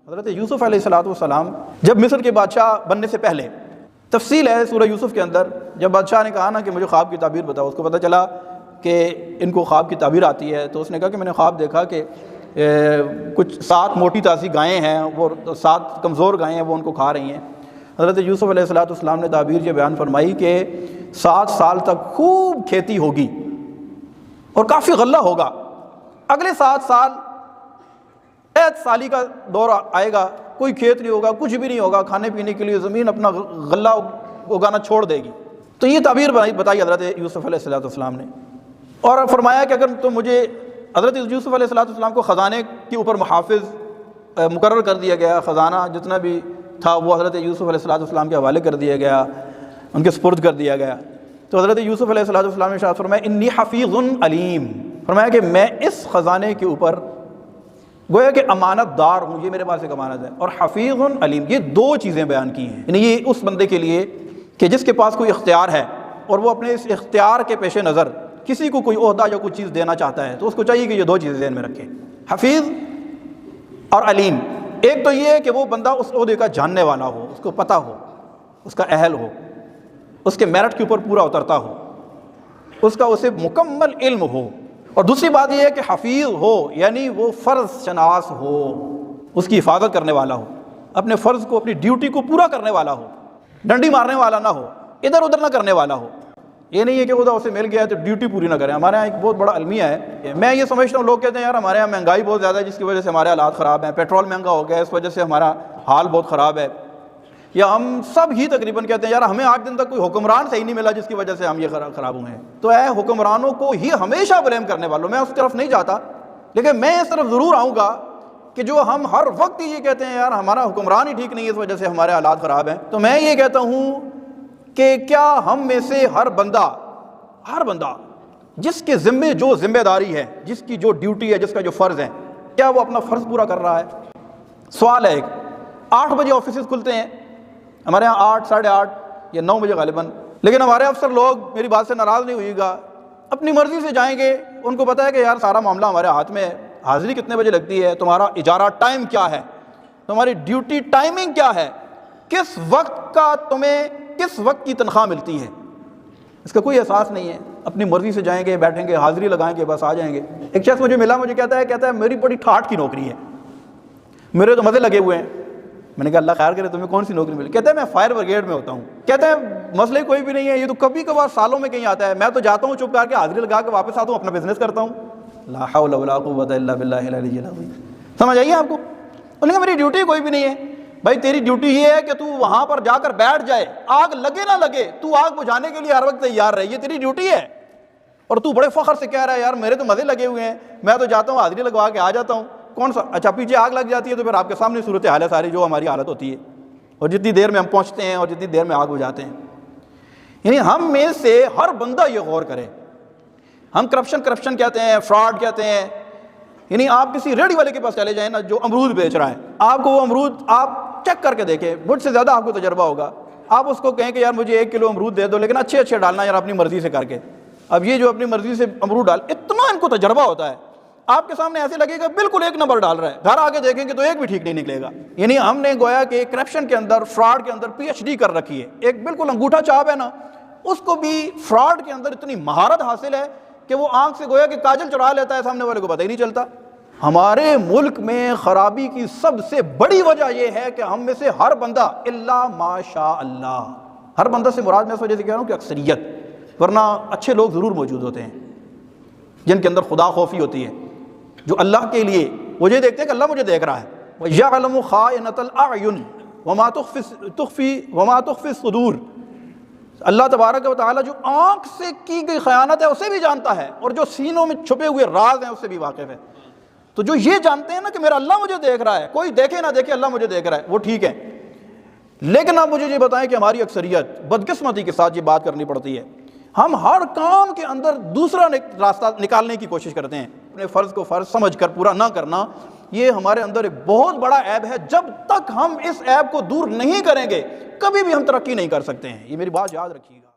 حضرت یوسف علیہ السلام جب مصر کے بادشاہ بننے سے پہلے، تفصیل ہے سورہ یوسف کے اندر، جب بادشاہ نے کہا نا کہ مجھے خواب کی تعبیر بتاؤ، اس کو پتہ چلا کہ ان کو خواب کی تعبیر آتی ہے، تو اس نے کہا کہ میں نے خواب دیکھا کہ کچھ 7 موٹی تازی گائیں ہیں، وہ 7 کمزور گائیں ہیں، وہ ان کو کھا رہی ہیں۔ حضرت یوسف علیہ السلام نے تعبیر یہ بیان فرمائی کہ 7 سال تک خوب کھیتی ہوگی اور کافی غلہ ہوگا، اگلے 7 سال عید سالی کا دور آئے گا، کوئی کھیت نہیں ہوگا، کچھ بھی نہیں ہوگا، کھانے پینے کے لیے زمین اپنا غلہ اگانا چھوڑ دے گی۔ تو یہ تعبیر بتائی حضرت یوسف علیہ السلام نے، اور فرمایا کہ اگر تم مجھے، حضرت یوسف علیہ السلام کو خزانے کے اوپر محافظ مقرر کر دیا گیا، خزانہ جتنا بھی تھا وہ حضرت یوسف علیہ السلام کے حوالے کر دیا گیا، ان کے سپرد کر دیا گیا۔ تو حضرت یوسف علیہ السلام نے ارشاد فرمایا انی حفیظ علیم، فرمایا کہ میں اس خزانے کے اوپر گویا کہ امانت دار ہوں، یہ میرے پاس ایک امانت ہے، اور حفیظ علیم، یہ 2 چیزیں بیان کی ہیں، یعنی یہ اس بندے کے لیے کہ جس کے پاس کوئی اختیار ہے اور وہ اپنے اس اختیار کے پیش نظر کسی کو کوئی عہدہ یا کوئی چیز دینا چاہتا ہے تو اس کو چاہیے کہ یہ 2 چیزیں ذہن میں رکھے، حفیظ اور علیم۔ ایک تو یہ ہے کہ وہ بندہ اس عہدے کا جاننے والا ہو، اس کو پتہ ہو، اس کا اہل ہو، اس کے میرٹ کے اوپر پورا اترتا ہو، اس کا اسے مکمل علم ہو، اور دوسری بات یہ ہے کہ حفیظ ہو، یعنی وہ فرض شناس ہو، اس کی حفاظت کرنے والا ہو، اپنے فرض کو، اپنی ڈیوٹی کو پورا کرنے والا ہو، ڈنڈی مارنے والا نہ ہو، ادھر ادھر نہ کرنے والا ہو۔ یہ نہیں ہے کہ عہدہ اسے مل گیا ہے تو ڈیوٹی پوری نہ کریں۔ ہمارے یہاں ایک بہت بڑا المیہ ہے، میں یہ سمجھتا ہوں، لوگ کہتے ہیں یار ہمارے یہاں مہنگائی بہت زیادہ ہے جس کی وجہ سے ہمارے حالات خراب ہیں، پیٹرول مہنگا ہو گیا اس وجہ سے ہمارا حال بہت خراب ہے، یا ہم سب ہی تقریباً کہتے ہیں یار ہمیں 8 دن تک کوئی حکمران صحیح نہیں ملا جس کی وجہ سے ہم یہ خراب ہوئے ہیں۔ تو اے حکمرانوں کو ہی ہمیشہ بلیم کرنے والوں، میں اس طرف نہیں جاتا، لیکن میں اس طرف ضرور آؤں گا کہ جو ہم ہر وقت یہ کہتے ہیں یار ہمارا حکمران ہی ٹھیک نہیں ہے اس وجہ سے ہمارے حالات خراب ہیں، تو میں یہ کہتا ہوں کہ کیا ہم میں سے ہر بندہ جس کے ذمے جو ذمہ داری ہے، جس کی جو ڈیوٹی ہے، جس کا جو فرض ہے، کیا وہ اپنا فرض پورا کر رہا ہے؟ سوال ہے۔ 8 بجے آفیسز کھلتے ہیں ہمارے یہاں، 8 ساڑھے 8 یا 9 بجے غالباً، لیکن ہمارے افسر لوگ، میری بات سے ناراض نہیں ہوئیے گا، اپنی مرضی سے جائیں گے، ان کو پتہ ہے کہ یار سارا معاملہ ہمارے ہاتھ میں ہے، حاضری کتنے بجے لگتی ہے، تمہارا اجارہ ٹائم کیا ہے، تمہاری ڈیوٹی ٹائمنگ کیا ہے، کس وقت کا تمہیں کس وقت کی تنخواہ ملتی ہے، اس کا کوئی احساس نہیں ہے۔ اپنی مرضی سے جائیں گے، بیٹھیں گے، حاضری لگائیں گے، بس آ جائیں گے۔ ایک شخص مجھے ملا، مجھے کہتا ہے میری بڑی ٹھاٹ کی نوکری ہے، میرے تو مزے لگے ہوئے ہیں۔ میں نے کہا اللہ خیر کرے، تمہیں کون سی نوکری ملی؟ کہتا ہے میں فائر بریگیڈ میں ہوتا ہوں۔ کہتا ہے مسئلہ کوئی بھی نہیں ہے، یہ تو کبھی کبھار سالوں میں کہیں آتا ہے، میں تو جاتا ہوں چپ کر کے حاضری لگا کے واپس آتا ہوں، اپنا بزنس کرتا ہوں۔ لا حول ولا قوت الا باللہ العلی العظیم۔ سمجھ آئیے آپ کو؟ انہوں نے کہا میری ڈیوٹی کوئی بھی نہیں ہے۔ بھائی تیری ڈیوٹی یہ ہے کہ تو وہاں پر جا کر بیٹھ جائے، آگ لگے نہ لگے تو آگ بجھانے کے لیے ہر وقت تیار رہے، یہ تیری ڈیوٹی ہے، اور تو بڑے فخر سے کہہ رہا ہے یار میرے تو مزے لگے ہوئے ہیں، میں تو جاتا ہوں حاضری لگوا کے آ جاتا ہوں۔ کون سا؟ اچھا پیچھے آگ لگ جاتی ہے تو پھر آپ کے سامنے صورتحال ہے ساری جو ہماری حالت ہوتی ہے، اور جتنی دیر میں ہم پہنچتے ہیں اور جتنی دیر میں آگ بجھاتے ہیں۔ یعنی ہم میں سے ہر بندہ یہ غور کرے، ہم کرپشن کہتے ہیں، فراڈ کہتے ہیں، یعنی آپ کسی ریڑھی والے کے پاس چلے جائیں نا جو امرود بیچ رہا ہے، آپ کو وہ امرود آپ چیک کر کے دیکھیں، مجھ سے زیادہ آپ کو تجربہ ہوگا، آپ اس کو کہیں کہ یار مجھے 1 کلو امرود دے دو، لیکن اچھے ڈالنا یار اپنی مرضی سے کر کے۔ اب یہ جو اپنی مرضی سے امرود ڈال، اتنا ان کو تجربہ ہوتا ہے، آپ کے سامنے ایسے لگے گا بالکل 1 نمبر ڈال رہا ہے، گھر آگے دیکھیں گے تو ایک بھی ٹھیک نہیں نکلے گا۔ یعنی ہم نے گویا کہ کرپشن کے اندر، فراڈ کے اندر PhD کر رکھی ہے، ایک بالکل انگوٹھا چاپ ہے نا، اس کو بھی فراڈ کے اندر اتنی مہارت حاصل ہے کہ وہ آنکھ سے گویا کہ کاجل چڑھا لیتا ہے، سامنے والے کو پتہ ہی نہیں چلتا۔ ہمارے ملک میں خرابی کی سب سے بڑی وجہ یہ ہے کہ ہم میں سے ہر بندہ الا ماشاء اللہ، ہر بندہ سے مراد میں اس وجہ سے کہہ رہا ہوں کہ اکثریت، ورنہ اچھے لوگ ضرور موجود ہوتے ہیں جن کے اندر خدا خوفی ہوتی ہے، جو اللہ کے لیے وہ یہ دیکھتے ہیں کہ اللہ مجھے دیکھ رہا ہے، وَيَعْلَمُ خَائِنَةَ الْأَعْيُنِ وَمَا تُخْفِي الصُّدُورُ۔ اللہ تبارک و تعالیٰ جو آنکھ سے کی گئی خیانت ہے اسے بھی جانتا ہے، اور جو سینوں میں چھپے ہوئے راز ہیں اس سے بھی واقف ہے۔ تو جو یہ جانتے ہیں نا کہ میرا اللہ مجھے دیکھ رہا ہے، کوئی دیکھے نہ دیکھے اللہ مجھے دیکھ رہا ہے، وہ ٹھیک ہے، لیکن آپ مجھے یہ بتائیں کہ ہماری اکثریت بدقسمتی کے ساتھ یہ بات کرنی پڑتی ہے، ہم ہر کام کے اندر دوسرا راستہ نکالنے کی کوشش کرتے ہیں، اپنے فرض کو فرض سمجھ کر پورا نہ کرنا، یہ ہمارے اندر ایک بہت بڑا عیب ہے۔ جب تک ہم اس عیب کو دور نہیں کریں گے کبھی بھی ہم ترقی نہیں کر سکتے ہیں، یہ میری بات یاد رکھیے گا۔